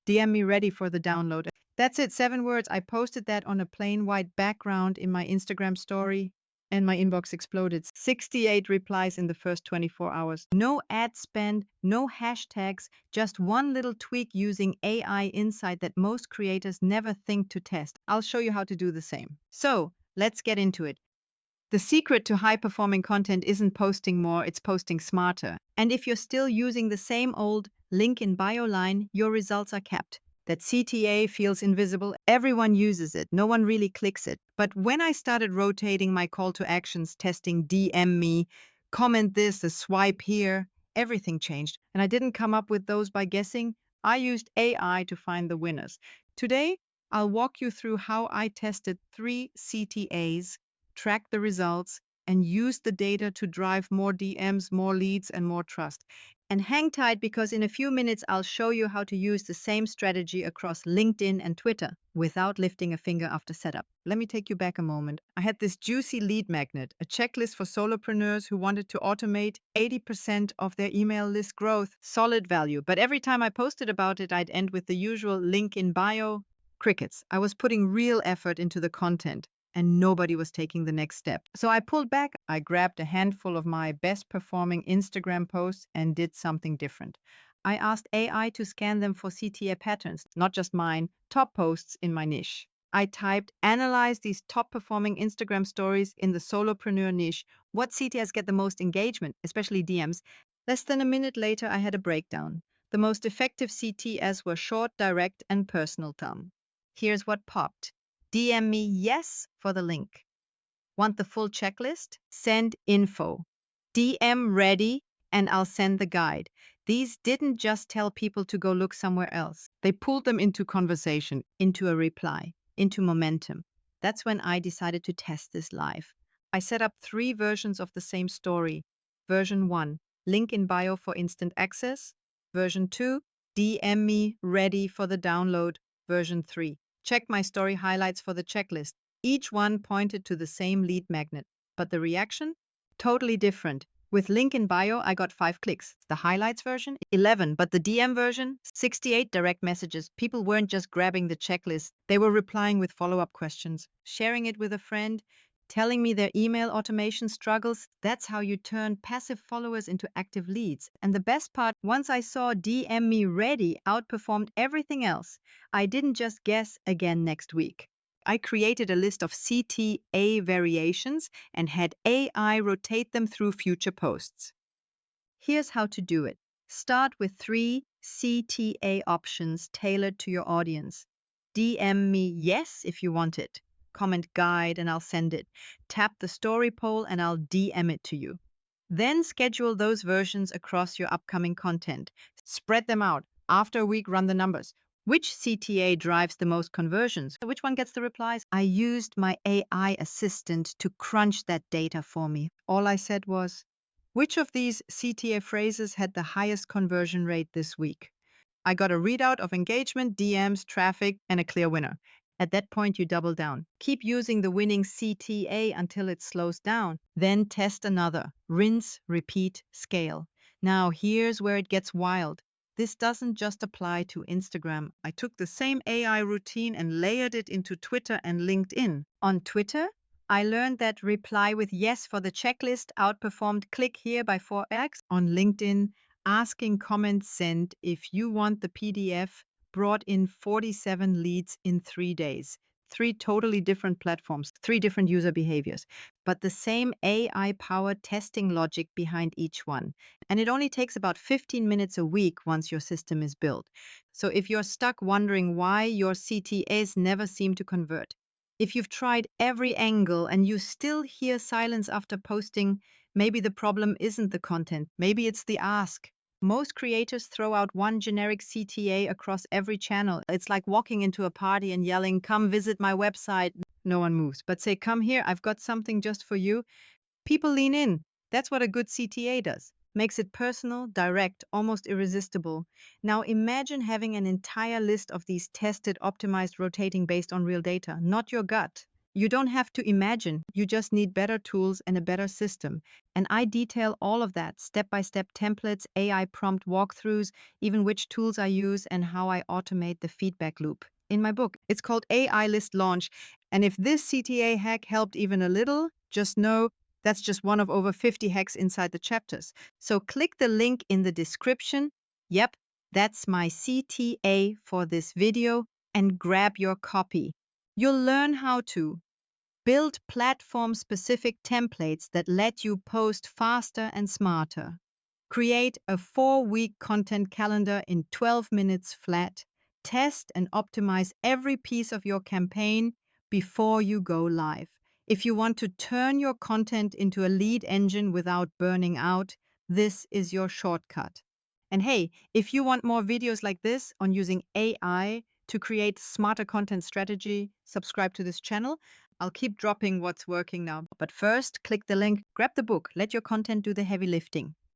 DM me ready for the download. That's it, 7 words. I posted that on a plain white background in my Instagram story, and my inbox exploded. 68 replies in the first 24 hours. No ad spend, no hashtags, just one little tweak using AI insight that most creators never think to test. I'll show you how to do the same. So let's get into it. The secret to high performing content isn't posting more, it's posting smarter. And if you're still using the same old link in bio line, your results are capped. That CTA feels invisible. Everyone uses it. No one really clicks it. But when I started rotating my call to actions, testing DM me, comment this, a swipe here, everything changed. And I didn't come up with those by guessing. I used AI to find the winners. Today, I'll walk you through how I tested 3 CTAs, track the results, and use the data to drive more DMs, more leads, and more trust. And hang tight because in a few minutes I'll show you how to use the same strategy across LinkedIn and Twitter without lifting a finger after setup. Let me take you back a moment. I had this juicy lead magnet, a checklist for solopreneurs who wanted to automate 80% of their email list growth, solid value. But every time I posted about it, I'd end with the usual link in bio. Crickets. I was putting real effort into the content, and nobody was taking the next step. So I pulled back. I grabbed a handful of my best performing Instagram posts and did something different. I asked AI to scan them for CTA patterns, not just mine, top posts in my niche. I typed, analyze these top performing Instagram stories in the solopreneur niche. What CTAs get the most engagement, especially DMs? Less than a minute later, I had a breakdown. The most effective CTAs were short, direct, and personal, Tom. Here's what popped. DM me yes for the link. Want the full checklist? Send info. DM ready, and I'll send the guide. These didn't just tell people to go look somewhere else. They pulled them into conversation, into a reply, into momentum. That's when I decided to test this live. I set up 3 versions of the same story. Version 1, link in bio for instant access. Version 2, DM me ready for the download. Version 3, check my story highlights for the checklist. Each one pointed to the same lead magnet, but the reaction? Totally different. With link in bio, I got 5 clicks. The highlights version? 11, but the DM version? 68 direct messages. People weren't just grabbing the checklist, they were replying with follow-up questions, sharing it with a friend, telling me their email automation struggles. That's how you turn passive followers into active leads. And the best part, once I saw DM me ready outperformed everything else, I didn't just guess again next week. I created a list of CTA variations and had AI rotate them through future posts. Here's how to do it. Start with 3 CTA options tailored to your audience. DM me yes if you want it. Comment guide and I'll send it. Tap the story poll and I'll DM it to you. Then schedule those versions across your upcoming content. Spread them out. After a week, run the numbers. Which CTA drives the most conversions? Which one gets the replies? I used my AI assistant to crunch that data for me. All I said was, which of these CTA phrases had the highest conversion rate this week? I got a readout of engagement, DMs, traffic, and a clear winner. At that point, you double down. Keep using the winning CTA until it slows down. Then test another. Rinse, repeat, scale. Now, here's where it gets wild. This doesn't just apply to Instagram. I took the same AI routine and layered it into Twitter and LinkedIn. On Twitter, I learned that reply with yes for the checklist outperformed click here by 4x. On LinkedIn, asking comments sent if you want the PDF brought in 47 leads in 3 days. 3 totally different platforms, 3 different user behaviors, but the same AI powered testing logic behind each one. And it only takes about 15 minutes a week once your system is built. So if you're stuck wondering why your CTAs never seem to convert, if you've tried every angle and you still hear silence after posting, maybe the problem isn't the content, maybe it's the ask. Most creators throw out one generic CTA across every channel. It's like walking into a party and yelling, "Come visit my website." No one moves. But say, "Come here, I've got something just for you." People lean in. That's what a good CTA does. Makes it personal, direct, almost irresistible. Now imagine having an entire list of these tested, optimized, rotating based on real data, not your gut. You don't have to imagine, you just need better tools and a better system. And I detail all of that step by step templates, AI prompt walkthroughs, even which tools I use and how I automate the feedback loop in my book. It's called AI List Launch. And if this CTA hack helped even a little, just know that's just one of over 50 hacks inside the chapters. So click the link in the description. Yep, that's my CTA for this video and grab your copy. You'll learn how to build platform-specific templates that let you post faster and smarter. Create a 4-week content calendar in 12 minutes flat. Test and optimize every piece of your campaign before you go live. If you want to turn your content into a lead engine without burning out, this is your shortcut. And hey, if you want more videos like this on using AI to create smarter content strategy, subscribe to this channel. I'll keep dropping what's working now. But first, click the link, grab the book, let your content do the heavy lifting.